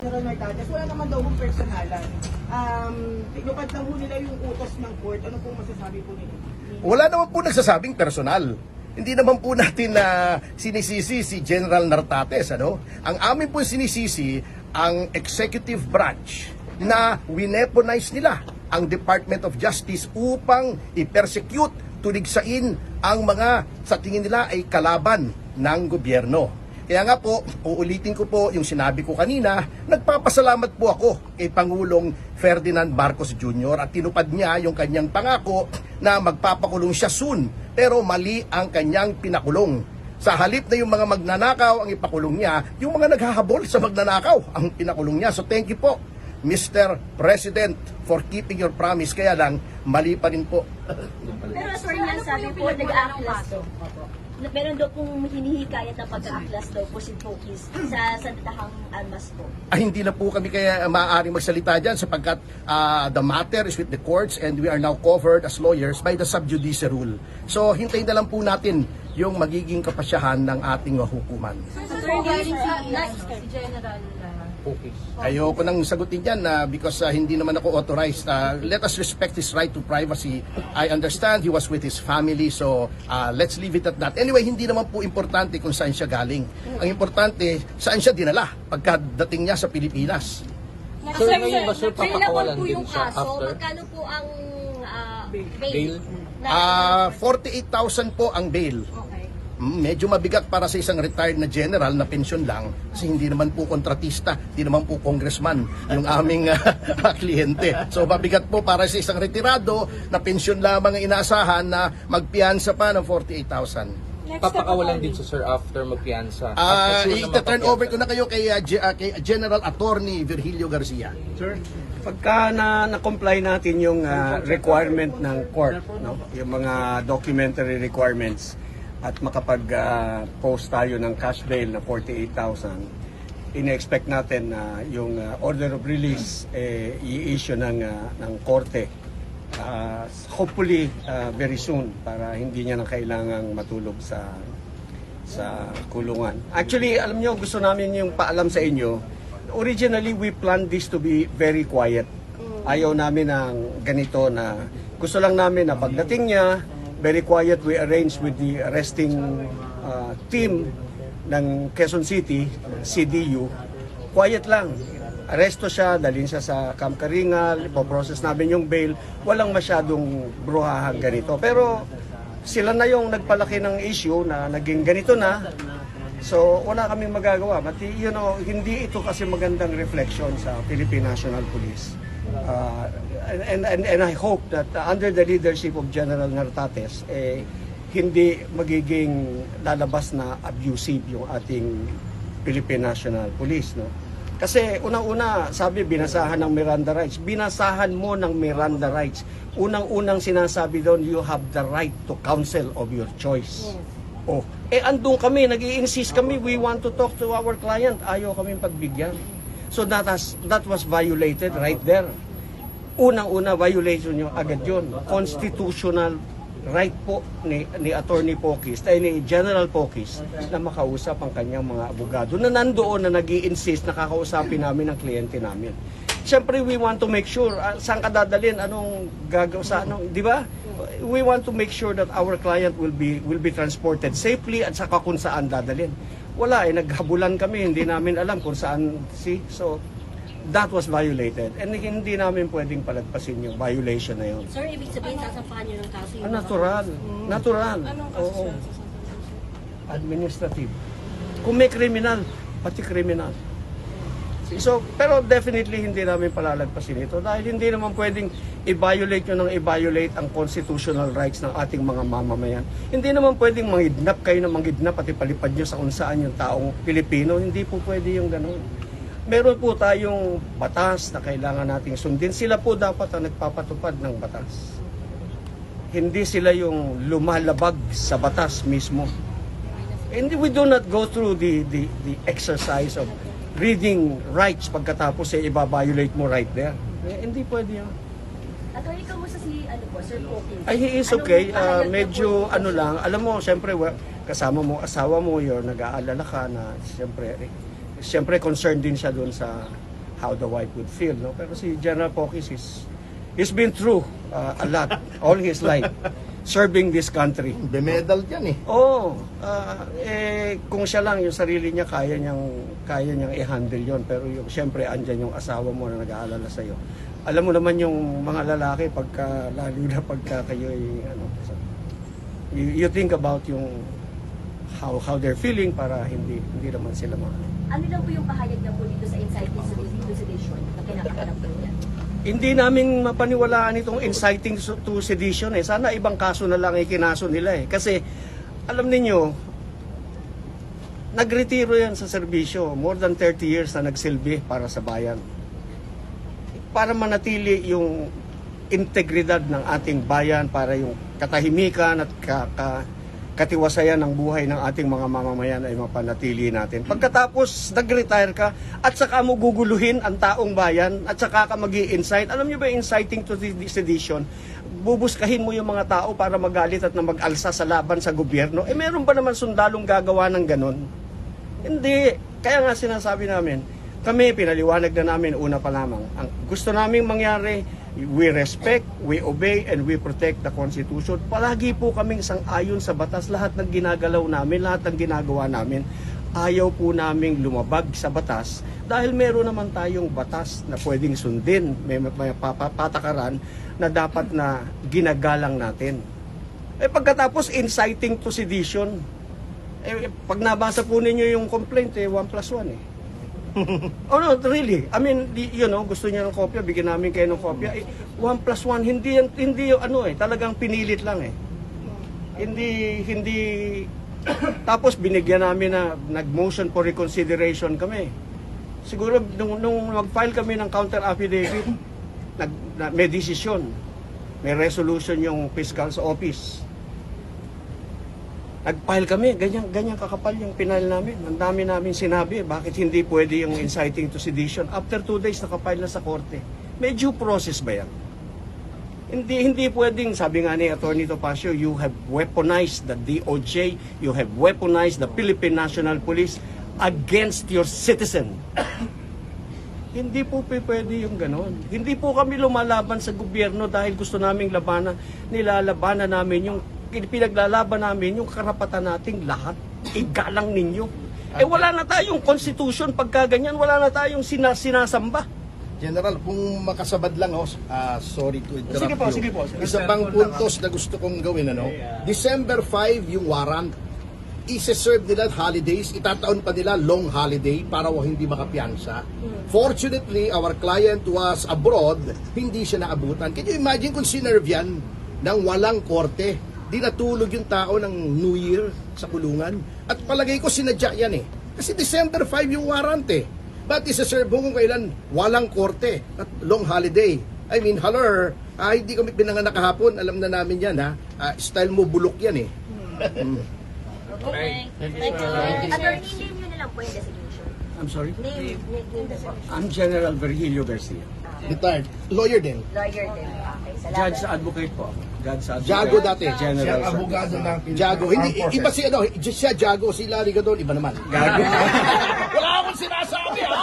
General Nartates, wala naman daw kung personalan. Tinupad lang po nila yung utos ng court. Ano pong masasabi po nila? Wala naman po nagsasabing personal. Hindi naman po natin na sinisisi si General Nartates, ano? Ang amin po sinisisi ang executive branch na wineponize nila ang Department of Justice upang i-persecute, tuligsain ang mga sa tingin nila ay kalaban ng gobyerno. Kaya nga po, uulitin ko po yung sinabi ko kanina, nagpapasalamat po ako kay Pangulong Ferdinand Marcos Jr. at tinupad niya yung kanyang pangako na magpapakulong siya soon, pero mali ang kanyang pinakulong. Sa halip na yung mga magnanakaw ang ipakulong niya, yung mga naghahabol sa magnanakaw ang pinakulong niya. So thank you po, Mr. President, for keeping your promise. Kaya lang, mali pa rin po. Pero sorry nga, sabi po, nag-aaklas to. Meron daw pong hinihikayat na pag-aaklas daw po si Pokis sa datahang armas po. Hindi na po kami kaya maaaring magsalita dyan sapagkat the matter is with the courts and we are now covered as lawyers by the sub judice rule. So hintayin na lang po natin yung magiging kapasyahan ng ating hukuman. So, galing si General Pokis. Ayoko nang sagutin yan because hindi naman ako authorized. Let us respect his right to privacy. I understand he was with his family, so let's leave it at that. Anyway, hindi naman po importante kung saan siya galing. Ang importante, saan siya dinala pagkadating niya sa Pilipinas. So, ngayon ba, sir, papakawalan po din yung siya kaso? after? Magkano po ang Bail? 48,000 po ang bail. Okay. Medyo mabigat para sa isang retired na general na pensyon lang kasi hindi naman po kontratista, hindi naman po congressman yung aming kliyente. So mabigat po para sa isang retirado na pensyon lamang ang inaasahan na magpiyansa pa ng 48,000. Papakawalan din siya, sir, after magpiyansa. I-turn over ko na kayo kay General Attorney Virgilio Garcia. Sir, pagka na-comply natin yung requirement ng court, no? Yung mga documentary requirements at makapag-post tayo ng cash bail na 48,000, ina-expect natin na yung order of release i-issue ng korte. Hopefully very soon para hindi niya na kailangang matulog sa kulungan. Actually, alam niyo, gusto namin yung paalam sa inyo. Originally, we planned this to be very quiet. Ayaw namin ng ganito na gusto lang namin na pagdating niya, very quiet, we arranged with the arresting team ng Quezon City, CDU. Quiet lang. Aresto siya, dalhin siya sa Camp Karingal, ipoprocess namin yung bail. Walang masyadong bruhahan ganito. Pero sila na yung nagpalaki ng issue na naging ganito na. So wala kaming magagawa. But you know, hindi ito kasi magandang reflection sa Philippine National Police. And I hope that under the leadership of General Nartates, hindi magiging lalabas na abusive yung ating Philippine National Police, no? Kasi unang-una, sabi binasahan ng Miranda rights. Binasahan mo ng Miranda rights. Unang-unang sinasabi doon, you have the right to counsel of your choice. Oh, andun kami, nag-i-insist kami, we want to talk to our client. Ayaw kami pagbigyan. So that was violated right there. Unang-una, violation yung agad yun. Constitutional right po ni Attorney Pokis, ni General Pokis, na makausap ang kanyang mga abogado na nandoon na nag-i-insist na kakausapin namin ang kliyente namin. Siyempre, we want to make sure, saan ka dadalhin, anong gagawin sa anong, di ba? We want to make sure that our client will be transported safely at saka kung saan dadalhin. Wala naghabulan kami, hindi namin alam kung saan so that was violated and hindi namin pwedeng palagpasin yung violation na yun. Sir, ibig sabihin sasampahan niyo ng kaso yung Natural. Oo. Administrative. Kung may criminal, pati criminal. So, pero definitely hindi namin palalagpasin ito dahil hindi naman pwedeng i-violate nyo ng i-violate ang constitutional rights ng ating mga mamamayan. Hindi naman pwedeng mangidnap kayo na mangidnap at ipalipad nyo sa kung saan yung taong Pilipino. Hindi po pwede yung ganun. Meron po tayong batas na kailangan nating sundin. Sila po dapat ang nagpapatupad ng batas. Hindi sila yung lumalabag sa batas mismo. And we do not go through the exercise of reading rights pagkatapos i-violate mo right there. Hindi pwede yun. Attorney, kamusta si Sir Pokis? Ay, he is okay. Medyo lang. Alam mo, siyempre, kasama mo, asawa mo, nag-aalala ka na siyempre concerned din siya doon sa how the wife would feel, no? Pero si General Pokis he's been through a lot all his life serving this country. Bemedal yan eh. Oo. Kung siya lang, yung sarili niya, kaya niyang i-handle yon. Pero yung, siyempre, andyan yung asawa mo na nag-aalala sa'yo. Alam mo naman yung mga lalaki, lalo na pagka kayo you think about yung how they're feeling para hindi naman sila Ano lang po yung pahayag niya po dito sa inciting to sedition na kinakaharap po niya? Hindi namin mapaniwalaan itong inciting to sedition eh. Sana ibang kaso na lang ikinaso nila eh. Kasi alam ninyo, nagretiro yan sa serbisyo. More than 30 years na nagsilbi para sa bayan. Para manatili yung integridad ng ating bayan, para yung katahimikan at katiwasayan ng buhay ng ating mga mamamayan ay mapanatili natin. Pagkatapos nag-retire ka at saka mo guguluhin ang taong bayan at saka ka mag-i-incite. Alam niyo ba inciting to sedition? Bubuskahin mo yung mga tao para magalit at na mag-alsa sa laban sa gobyerno. Meron ba naman sundalong gagawa ng ganon? Hindi. Kaya nga sinasabi namin, kami pinaliwanag na namin una pa lamang. Ang gusto naming mangyari, we respect, we obey, and we protect the Constitution. Palagi po kaming sang-ayon sa batas. Lahat ng ginagalaw namin, lahat ng ginagawa namin, ayaw po naming lumabag sa batas dahil meron naman tayong batas na pwedeng sundin. May patakaran na dapat na ginagalang natin. Pagkatapos, inciting to sedition. Pag nabasa po ninyo yung complaint, 1+1 Oh no, really. I mean, gusto niya ng kopya, bigyan namin kayo ng kopya. 1+1, hindi talagang pinilit lang eh. Hindi, tapos binigyan namin na nag-motion for reconsideration kami. Siguro, nung mag-file kami ng counter affidavit, may desisyon, may resolution yung fiscal's office. Nag-file kami, ganyan kakapal yung pinal namin. Ang dami namin sinabi, bakit hindi pwede yung inciting to sedition. After 2 days, nakapile na sa korte. May due process ba yan? Hindi pwedeng, sabi nga ni Atty. Topacio, you have weaponized the DOJ, you have weaponized the Philippine National Police against your citizen. Hindi po pwede yung ganon. Hindi po kami lumalaban sa gobyerno dahil gusto naming nilalabanan namin yung pinaglalaban namin yung karapatan nating lahat. Igalang ninyo. Wala na tayong constitution pagka ganyan, wala na tayong sinasamba. General, kung makasabad lang, sorry to interrupt Sige po. Isa pang puntos na gusto kong gawin, December 5, yung warrant, isi-serve nila holidays, itataon pa nila long holiday para hindi makapiyansa. Fortunately, our client was abroad, hindi siya naabutan. Can you imagine kung sinerve yan ng walang korte? Di natulog yung tao ng New Year sa kulungan. At palagay ko sinadya yan eh. Kasi December 5 yung warrant eh. Ba't isa-serve mo kung kailan walang korte at long holiday? I mean, hindi kami pinanganak kahapon. Alam na namin yan ha. Style mo bulok yan eh. Okay. Thank you. Attorney, name nyo na lang po yung designation. I'm sorry? Name designation. I'm General Virgilio Garcia. Retired. Lawyer din. Lawyer din. Okay, salamat. Judge sa advocate po. Judge sa advocate. Jago dati. General. Abogado ng Jago. Hindi, iba siya Jago. Si Larry Gadon, iba naman. Gago. Wala akong sinasabi ha.